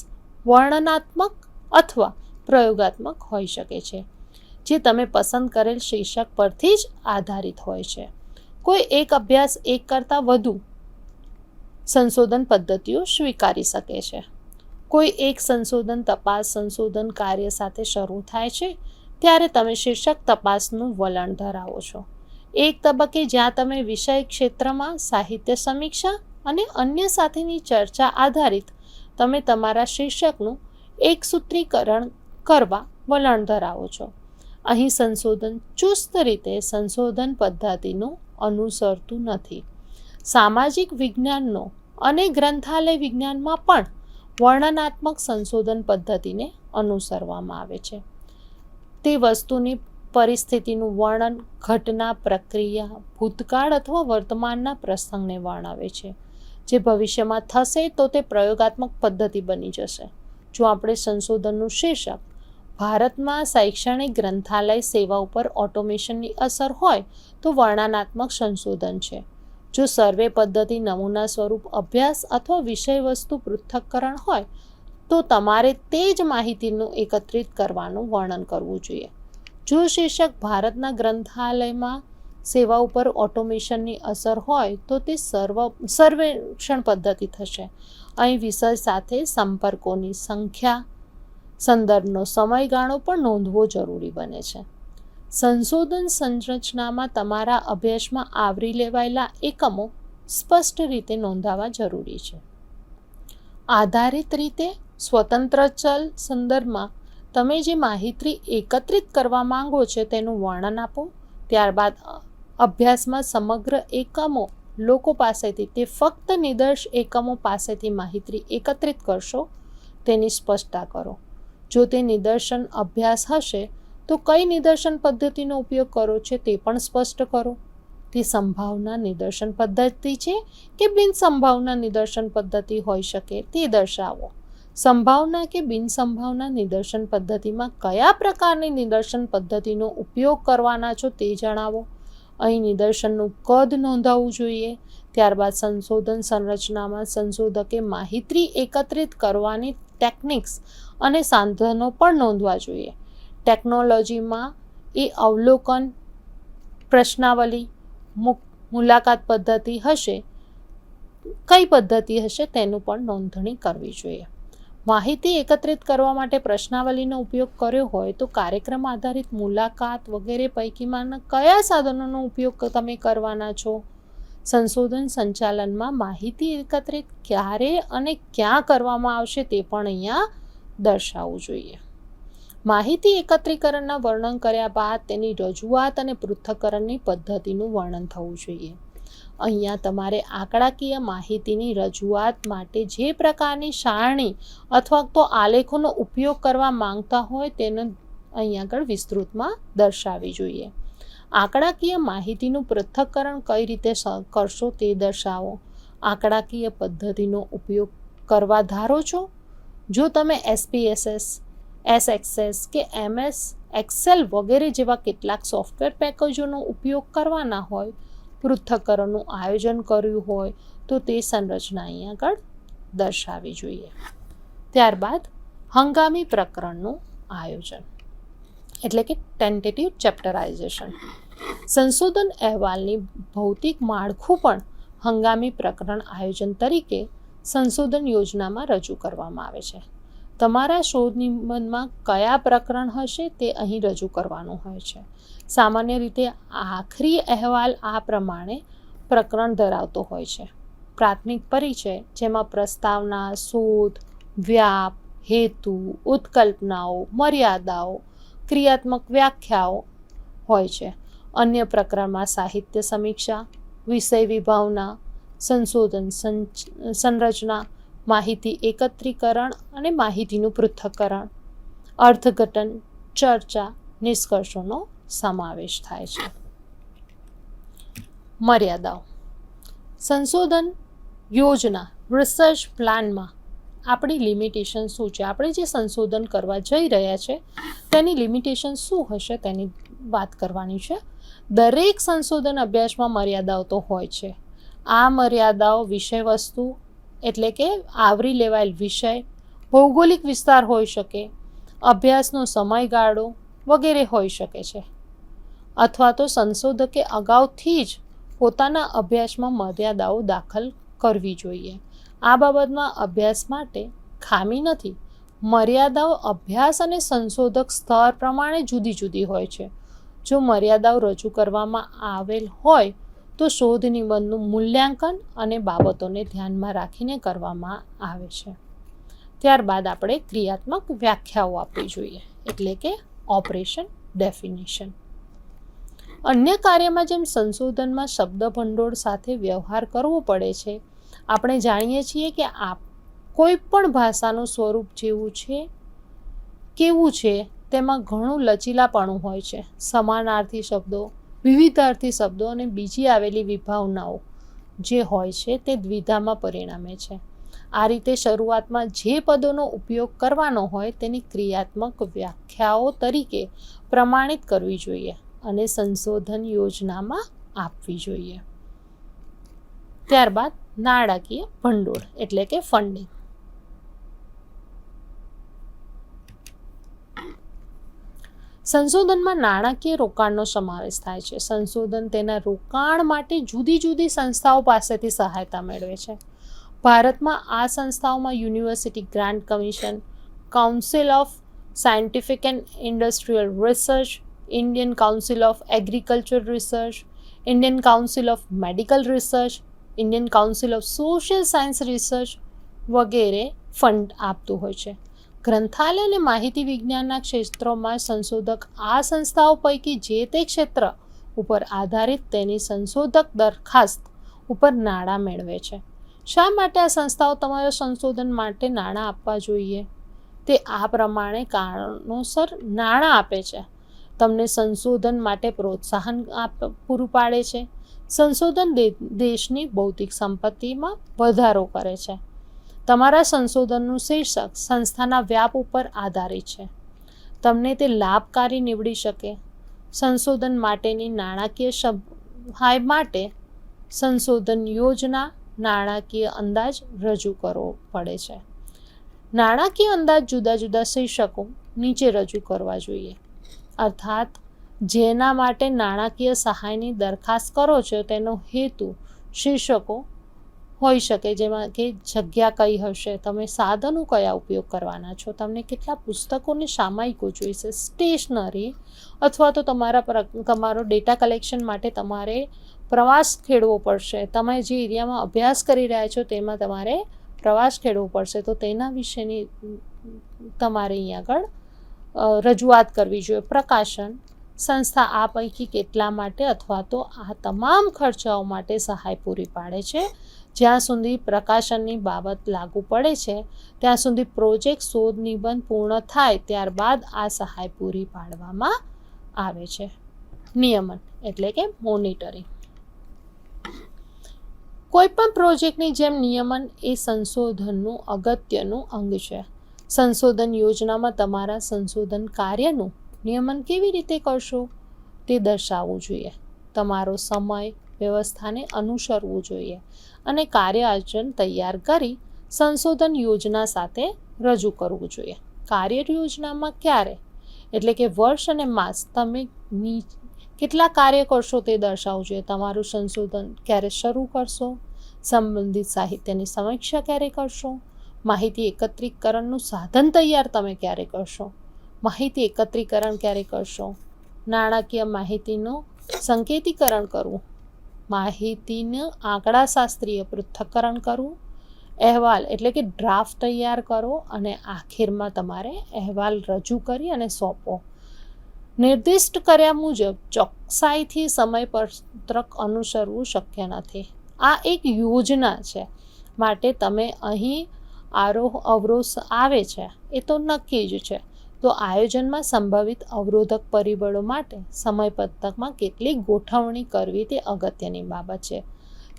વર્ણનાત્મક અથવા પ્રયોગાત્મક હોઈ શકે છે, જે તમે પસંદ કરેલ શીર્ષક પરથી જ આધારિત હોય છે. કોઈ એક અભ્યાસ એક કરતાં વધુ સંશોધન પદ્ધતિઓ સ્વીકારી શકે છે. કોઈ એક સંશોધન તપાસ સંશોધન કાર્ય સાથે શરૂ થાય છે ત્યારે તમે શીર્ષક તપાસનું વલણ ધરાવો છો. એક તબક્કે જ્યાં તમે વિષય ક્ષેત્રમાં સાહિત્ય સમીક્ષા અને અન્ય સાથેની ચર્ચા આધારિત તમે તમારા શીર્ષકનું એકસૂત્રીકરણ કરવા વલણ ધરાવો છો. અહીં સંશોધન ચુસ્ત રીતે સંશોધન પદ્ધતિનું અનુસરતું નથી. સામાજિક વિજ્ઞાનનો અને ગ્રંથાલય વિજ્ઞાનમાં પણ વર્ણનાત્મક સંશોધન પદ્ધતિને અનુસરવામાં આવે છે. તે વસ્તુની પરિસ્થિતિનું વર્ણન, ઘટના, પ્રક્રિયા, ભૂતકાળ અથવા વર્તમાનના પ્રસંગને વર્ણવે છે. જે ભવિષ્યમાં થશે તો તે પ્રયોગાત્મક પદ્ધતિ બની જશે. જો આપણે સંશોધનનું શીર્ષક ભારતમાં શૈક્ષણિક ગ્રંથાલય સેવા ઉપર ઓટોમેશનની અસર હોય તો વર્ણનાત્મક સંશોધન છે. જો સર્વે પદ્ધતિ નમૂના સ્વરૂપ અભ્યાસ અથવા વિષય વસ્તુ પૃથ્થકરણ હોય તો તમારે તે જ માહિતીનું એકત્રિત કરવાનું વર્ણન કરવું જોઈએ. જો શીર્ષક ભારતના ગ્રંથાલયમાં સેવા ઉપર ઓટોમેશનની અસર હોય તો તે સર્વેક્ષણ પદ્ધતિ થશે. અહીં વિષય સાથે સંપર્કોની સંખ્યા, સંદર્ભનો સમયગાળો પણ નોંધવો જરૂરી બને છે. સંશોધન સંરચનામાં તમારા અભ્યાસમાં આવરી લેવાયેલા એકમો સ્પષ્ટ રીતે નોંધાવા જરૂરી છે. આધારિત રીતે સ્વતંત્ર ચલ સંદર્ભમાં તમે જે માહિતી એકત્રિત કરવા માંગો છો તેનું વર્ણન આપો. ત્યારબાદ અભ્યાસમાં સમગ્ર એકમો લોકો પાસેથી તે ફક્ત નિદર્શ એકમો પાસેથી માહિતી એકત્રિત કરશો તેની સ્પષ્ટતા કરો. જો તે નિદર્શન અભ્યાસ હશે તો કઈ નિદર્શન પદ્ધતિનો ઉપયોગ કરો છો તે પણ સ્પષ્ટ કરો. તે સંભાવના નિદર્શન પદ્ધતિ છે કે બિનસંભાવના નિદર્શન પદ્ધતિ હોઈ શકે તે દર્શાવો. સંભાવના કે બિનસંભાવના નિદર્શન પદ્ધતિમાં કયા પ્રકારની નિદર્શન પદ્ધતિનો ઉપયોગ કરવાના છો તે જણાવો. અહીં નિદર્શનનું કદ નોંધાવવું જોઈએ. ત્યારબાદ સંશોધન સંરચનામાં સંશોધકે માહિતી એકત્રિત કરવાની ટેકનિક્સ અને સાધનો પણ નોંધવા જોઈએ. ટેકનોલોજીમાં એ અવલોકન, પ્રશ્નાવલી, મુલાકાત પદ્ધતિ હશે, કઈ પદ્ધતિ હશે તેનું પણ નોંધણી કરવી જોઈએ. માહિતી એકત્રિત કરવા માટે પ્રશ્નાવલીનો ઉપયોગ કર્યો હોય તો કાર્યક્રમ આધારિત મુલાકાત વગેરે પૈકીમાંના કયા સાધનોનો ઉપયોગ તમે કરવાના છો. સંશોધન સંચાલનમાં માહિતી એકત્રિત ક્યારે અને ક્યાં કરવામાં આવશે તે પણ અહીંયા દર્શાવવું જોઈએ. માહિતી એકત્રીકરણના વર્ણન કર્યા બાદ તેની રજૂઆત અને પૃથ્થકરણની પદ્ધતિનું વર્ણન થવું જોઈએ. અહીંયા તમારે આંકડાકીય માહિતીની રજૂઆત માટે જે પ્રકારની સારણી અથવા તો આલેખોનો ઉપયોગ કરવા માંગતા હોય તેને અહીં આગળ વિસ્તૃતમાં દર્શાવવી જોઈએ. આંકડાકીય માહિતીનું પૃથ્થકરણ કઈ રીતે કરશો તે દર્શાવો. આંકડાકીય પદ્ધતિનો ઉપયોગ કરવા ધારો છો. જો તમે SPSS, SXS કે MS એક્સેલ વગેરે જેવા કેટલાક સોફ્ટવેર પેકેજોનો ઉપયોગ કરવાના હોય, પૃથ્થકરણનું આયોજન કર્યું હોય તો તે સંરચના અહીં આગળ દર્શાવવી જોઈએ. ત્યારબાદ હંગામી પ્રકરણનું આયોજન એટલે કે ટેન્ટેટિવ ચેપ્ટરાઇઝેશન. સંશોધન અહેવાલની ભૌતિક માળખું પણ હંગામી પ્રકરણ આયોજન તરીકે સંશોધન યોજનામાં રજૂ કરવામાં આવે છે. તમારા શોધ નિબંધમાં કયા પ્રકરણ હશે તે અહીં રજૂ કરવાનું હોય છે. સામાન્ય રીતે આખરી અહેવાલ આ પ્રમાણે પ્રકરણ ધરાવતો હોય છે. પ્રાથમિક પરિચય, જેમાં પ્રસ્તાવના, શોધ, વ્યાપ, હેતુ, ઉત્કલ્પનાઓ, મર્યાદાઓ, ક્રિયાત્મક વ્યાખ્યાઓ હોય છે. અન્ય પ્રકરણમાં સાહિત્ય સમીક્ષા, વિષય વિભાવના, સંશોધન સંરચના, માહિતી એકત્રીકરણ અને માહિતીનું પૃથ્થકરણ, અર્થઘટન, ચર્ચા, નિષ્કર્ષોનો સમાવેશ થાય છે. મર્યાદાઓ. સંશોધન યોજના રિસર્ચ પ્લાનમાં આપણી લિમિટેશન શું છે? આપણે જે સંશોધન કરવા જઈ રહ્યા છે તેની લિમિટેશન શું હશે તેની વાત કરવાની છે. દરેક સંશોધન અભ્યાસમાં મર્યાદાઓ તો હોય છે. આ મર્યાદાઓ વિષય વસ્તુ એટલે કે આવરી લેવાયેલ વિષય, ભૌગોલિક વિસ્તાર હોઈ શકે, અભ્યાસનો સમયગાળો વગેરે હોઈ શકે છે. અથવા તો સંશોધકે અગાઉથી જ પોતાના અભ્યાસમાં મર્યાદાઓ દાખલ કરવી જોઈએ. આ બાબતમાં અભ્યાસ માટે ખામી નથી. મર્યાદાઓ અભ્યાસ અને સંશોધક સ્તર પ્રમાણે જુદી જુદી હોય છે. જો મર્યાદાઓ રજૂ કરવામાં આવેલ હોય તો શોધ નિબંધનું મૂલ્યાંકન અને બાબતોને ધ્યાનમાં રાખીને કરવામાં આવે છે. ત્યારબાદ આપણે ક્રિયાત્મક વ્યાખ્યાઓ આપવી જોઈએ એટલે કે ઓપરેશન ડેફિનેશન. અન્ય કાર્યમાં જેમ સંશોધનમાં શબ્દ ભંડોળ સાથે વ્યવહાર કરવો પડે છે, આપણે જાણીએ છીએ કે કોઈ પણ ભાષાનું સ્વરૂપ જેવું છે કેવું છે તેમાં ઘણું લચીલાપણું હોય છે. સમાનાર્થી શબ્દો, વિવિધાર્થી શબ્દો અને બીજી આવેલી વિભાવનાઓ જે હોય છે તે દ્વિધામાં પરિણમે છે. આ રીતે શરૂઆતમાં જે પદોનો ઉપયોગ કરવાનો હોય તેની ક્રિયાત્મક વ્યાખ્યાઓ તરીકે પ્રમાણિત કરવી જોઈએ અને સંશોધન યોજનામાં આપવી જોઈએ. ત્યારબાદ નાણાકીય ભંડોળ એટલે કે ફંડિંગ. સંશોધનમાં નાણાકીય રોકાણનો સમાવેશ થાય છે. સંશોધન તેના રોકાણ માટે જુદી જુદી સંસ્થાઓ પાસેથી સહાયતા મેળવે છે. ભારતમાં આ સંસ્થાઓમાં university grant commission, council of scientific and industrial research, Indian council of agriculture research, Indian council of medical research, Indian council of social science research વગેરે ફંડ આપતું હોય છે. ગ્રંથાલય અને માહિતી વિજ્ઞાનના ક્ષેત્રોમાં સંશોધક આ સંસ્થાઓ પૈકી જે તે ક્ષેત્ર ઉપર આધારિત તેની સંશોધક દરખાસ્ત ઉપર નાણાં મેળવે છે. શા માટે આ સંસ્થાઓ તમારા સંશોધન માટે નાણાં આપવા જોઈએ? તે આ પ્રમાણે કારણોસર નાણાં આપે છે. તમને સંશોધન માટે પ્રોત્સાહન પૂરું પાડે છે. સંશોધન દેશની બૌદ્ધિક સંપત્તિમાં વધારો કરે છે. તમારા સંશોધનનું શીર્ષક સંસ્થાના વ્યાપ ઉપર આધારિત છે. તમને તે લાભકારી નીવડી શકે. સંશોધન માટેની નાણાકીય સહાય માટે સંશોધન યોજના નાણાકીય અંદાજ રજૂ કરવો પડે છે. નાણાકીય અંદાજ જુદા જુદા શીર્ષકો નીચે રજૂ કરવા જોઈએ. અર્થાત જેના માટે નાણાકીય સહાયની દરખાસ્ત કરો છો તેનો હેતુ શીર્ષકો હોઈ શકે, જેમાં કે જગ્યા કઈ હશે, તમે સાધનો કયા ઉપયોગ કરવાના છો, તમને કેટલા પુસ્તકોને સામયિકો જોઈશે, સ્ટેશનરી, અથવા તો તમારો ડેટા કલેક્શન માટે તમારે પ્રવાસ ખેડવો પડશે, તમે જે એરિયામાં અભ્યાસ કરી રહ્યા છો તેમાં તમારે પ્રવાસ ખેડવો પડશે, તો તેના વિશેની તમારે અહીં આગળ રજૂઆત કરવી જોઈએ. પ્રકાશન સંસ્થા આ પૈકી કેટલા માટે અથવા તો આ તમામ ખર્ચાઓ માટે સહાય પૂરી પાડે છે. જ્યાં સુધી પ્રકાશનની બાબત લાગુ પડે છે ત્યાં સુધી પ્રોજેક્ટ શોધ નિબંધ પૂર્ણ થાય ત્યારબાદ આ સહાય પૂરી પાડવામાં આવે છે. નિયમન એટલે કે મોનિટરિંગ. કોઈપણ પ્રોજેક્ટની જેમ નિયમન એ સંશોધનનું અગત્યનું અંગ છે. સંશોધન યોજનામાં તમારા સંશોધન કાર્યનું નિયમન કેવી રીતે કરશો તે દર્શાવવું જોઈએ. તમારો સમય વ્યવસ્થાને અનુસરવું જોઈએ અને કાર્ય આયોજન તૈયાર કરી સંશોધન યોજના સાથે રજૂ કરવું જોઈએ. કાર્ય યોજનામાં ક્યારે એટલે કે વર્ષ અને માસ તમે કેટલા કાર્ય કરશો તે દર્શાવવું જોઈએ. તમારું સંશોધન ક્યારે શરૂ કરશો, સંબંધિત સાહિત્યની સમીક્ષા ક્યારે કરશો, માહિતી એકત્રીકરણનું સાધન તૈયાર તમે ક્યારે કરશો, માહિતી એકત્રીકરણ ક્યારે કરશો, નાણાકીય માહિતીનું સંકેતીકરણ કરવું, માહિતીનું આંકડાશાસ્ત્રીય પૃથ્થકરણ કરવું, અહેવાલ એટલે કે ડ્રાફ્ટ તૈયાર કરો અને આખીરમાં તમારે અહેવાલ રજૂ કરી અને સોંપો. નિર્દિષ્ટ કર્યા મુજબ ચોકસાઈથી સમયપત્રક અનુસરવું શક્ય નથી. આ એક યોજના છે, માટે તમે અહીં આરોહ અવરોધ આવે છે એ તો નક્કી જ છે. તો આયોજનમાં સંભવિત અવરોધક પરિબળો માટે સમયપત્રકમાં કેટલીક ગોઠવણી કરવી તે અગત્યની બાબત છે.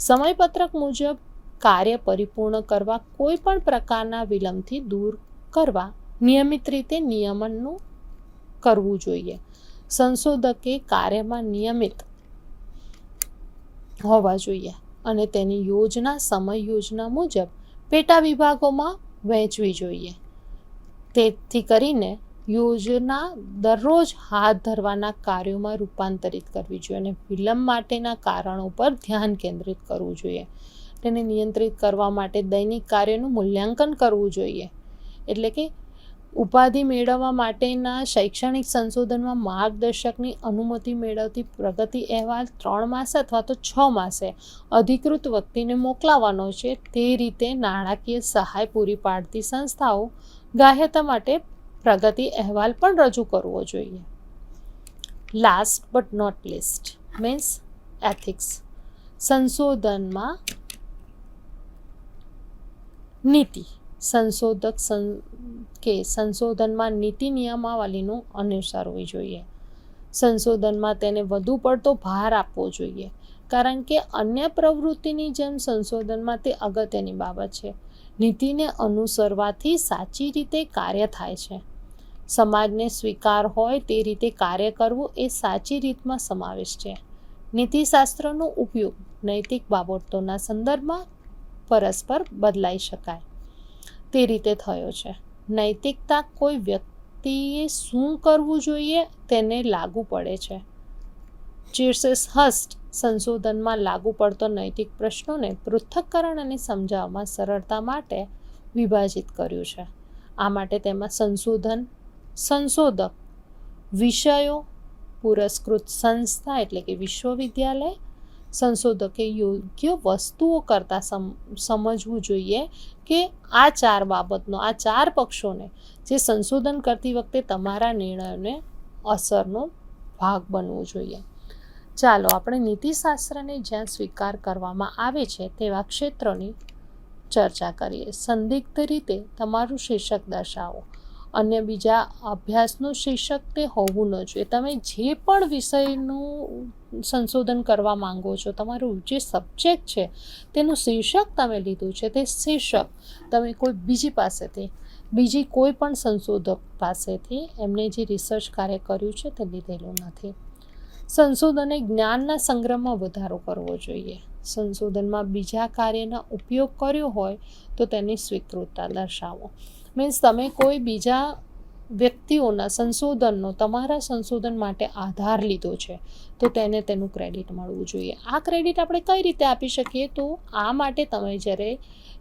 સમયપત્રક મુજબ કાર્ય પરિપૂર્ણ કરવા કોઈ પણ પ્રકારના વિલંબથી દૂર કરવા નિયમિત રીતે નિયમનનું કરવું જોઈએ. સંશોધકે કાર્યમાં નિયમિત હોવા જોઈએ અને તેની યોજના સમય યોજના મુજબ પેટા વિભાગોમાં વહેંચવી જોઈએ. તેથી કરીને યોજના દરરોજ હાથ ધરવાના કાર્યોમાં રૂપાંતરિત કરવી જોઈએ અને વિલંબ માટેના કારણો પર ધ્યાન કેન્દ્રિત કરવું જોઈએ. તેને નિયંત્રિત કરવા માટે દૈનિક કાર્યનું મૂલ્યાંકન કરવું જોઈએ. એટલે કે ઉપાધિ મેળવવા માટેના શૈક્ષણિક સંશોધનમાં માર્ગદર્શકની અનુમતિ મેળવતી પ્રગતિ અહેવાલ 3 માસે અથવા તો 6 માસે અધિકૃત વ્યક્તિને મોકલાવવાનો છે. તે રીતે નાણાકીય સહાય પૂરી પાડતી સંસ્થાઓ ગ્રાહ્યતા માટે પ્રગતિ અહેવાલ પણ રજૂ કરવો જોઈએ. Last but not least means ethics. સંશોધનમાં નીતિ. સંશોધનમાં નીતિ નિયમાવલીનું અનુસરવી જોઈએ. સંશોધનમાં તેને વધુ પડતો ભાર આપવો જોઈએ, કારણ કે અન્ય પ્રવૃત્તિની જેમ સંશોધનમાં તે અગત્યની બાબત છે. નીતિને અનુસરવાથી સાચી રીતે કાર્ય થાય છે. સમાજને સ્વીકાર હોય તે રીતે કાર્ય કરવું એ સાચી રીતમાં સમાવેશ છે. નીતિશાસ્ત્રનો ઉપયોગ નૈતિક બાબતોના સંદર્ભમાં પરસ્પર બદલાઈ શકાય તે રીતે થયો છે. નૈતિકતા કોઈ વ્યક્તિએ શું કરવું જોઈએ તેને લાગુ પડે છે. ચીર્સેસ હસ્ટ સંશોધનમાં લાગુ પડતો નૈતિક પ્રશ્નોને પૃથ્થકરણ અને સમજાવવામાં સરળતા માટે વિભાજિત કર્યું છે. આ માટે તેમાં સંશોધક, વિષયો, પુરસ્કૃત સંસ્થા એટલે કે વિશ્વવિદ્યાલય, સંશોધકે યોગ્ય વસ્તુઓ કરતાં સમજવું જોઈએ કે આ 4 બાબતનો, આ 4 પક્ષોને જે સંશોધન કરતી વખતે તમારા નિર્ણયોને અસરનો ભાગ બનવું જોઈએ. ચાલો આપણે નીતિશાસ્ત્રને જ્યાં સ્વીકાર કરવામાં આવે છે તેવા ક્ષેત્રોની ચર્ચા કરીએ. સંદિગ્ધ રીતે તમારું શીર્ષક દર્શાવો. અન્ય બીજા અભ્યાસનું શીર્ષક તે હોવું ન જોઈએ. તમે જે પણ વિષયનું સંશોધન કરવા માંગો છો, તમારું જે સબ્જેક્ટ છે તેનું શીર્ષક તમે લીધું છે, તે શીર્ષક તમે કોઈ બીજી કોઈ પણ સંશોધક પાસેથી એમને જે રિસર્ચ કાર્ય કર્યું છે તે લીધેલું નથી. સંશોધને જ્ઞાનના સંગ્રહમાં વધારો કરવો જોઈએ. સંશોધનમાં બીજા કાર્યના ઉપયોગ કર્યો હોય તો તેની સ્વીકૃતતા દર્શાવો. મીન્સ તમે કોઈ બીજા વ્યક્તિઓના સંશોધનનો તમારા સંશોધન માટે આધાર લીધો છે તો તેને તેનું ક્રેડિટ મળવું જોઈએ. આ ક્રેડિટ આપણે કઈ રીતે આપી શકીએ? તો આ માટે તમે જ્યારે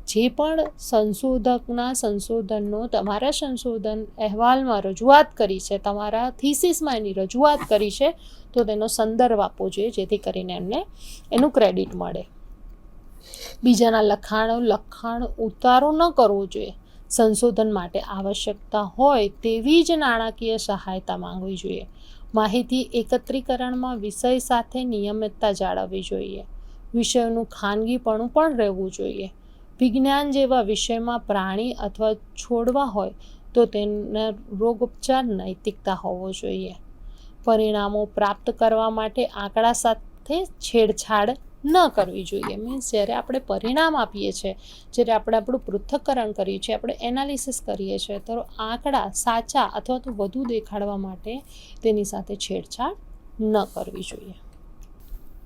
જે પણ સંશોધકના સંશોધનનો તમારા સંશોધન અહેવાલમાં રજૂઆત કરી છે, તમારા થીસીસમાં એની રજૂઆત કરી છે, તો તેનો સંદર્ભ આપવો જોઈએ જેથી કરીને એમને એનું ક્રેડિટ મળે. બીજાના લખાણ ઉતારો ન કરવો જોઈએ. સંશોધન માટે આવશ્યકતા હોય તેવી જ નાણાકીય સહાયતા માંગવી જોઈએ. માહિતી એકત્રીકરણમાં વિષય સાથે નિયમિતતા જાળવવી જોઈએ. વિષયોનું ખાનગીપણું પણ રહેવું જોઈએ. વિજ્ઞાન જેવા વિષયમાં પ્રાણી અથવા છોડવા હોય તો તેના રોગોપચાર નૈતિકતા હોવો જોઈએ. પરિણામો પ્રાપ્ત કરવા માટે આંકડા સાથે છેડછાડ ન કરવી જોઈએ. મીન્સ જ્યારે આપણે પરિણામ આપીએ છીએ, જ્યારે આપણે આપણું પૃથ્થકરણ કરીએ છીએ, આપણે એનાલિસિસ કરીએ છીએ, તો આંકડા સાચા અથવા તો વધુ દેખાડવા માટે તેની સાથે છેડછાડ ન કરવી જોઈએ.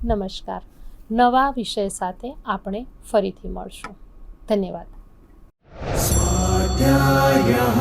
નમસ્કાર. નવા વિષય સાથે આપણે ફરીથી મળશું. ધન્યવાદ. स्वाध्यायः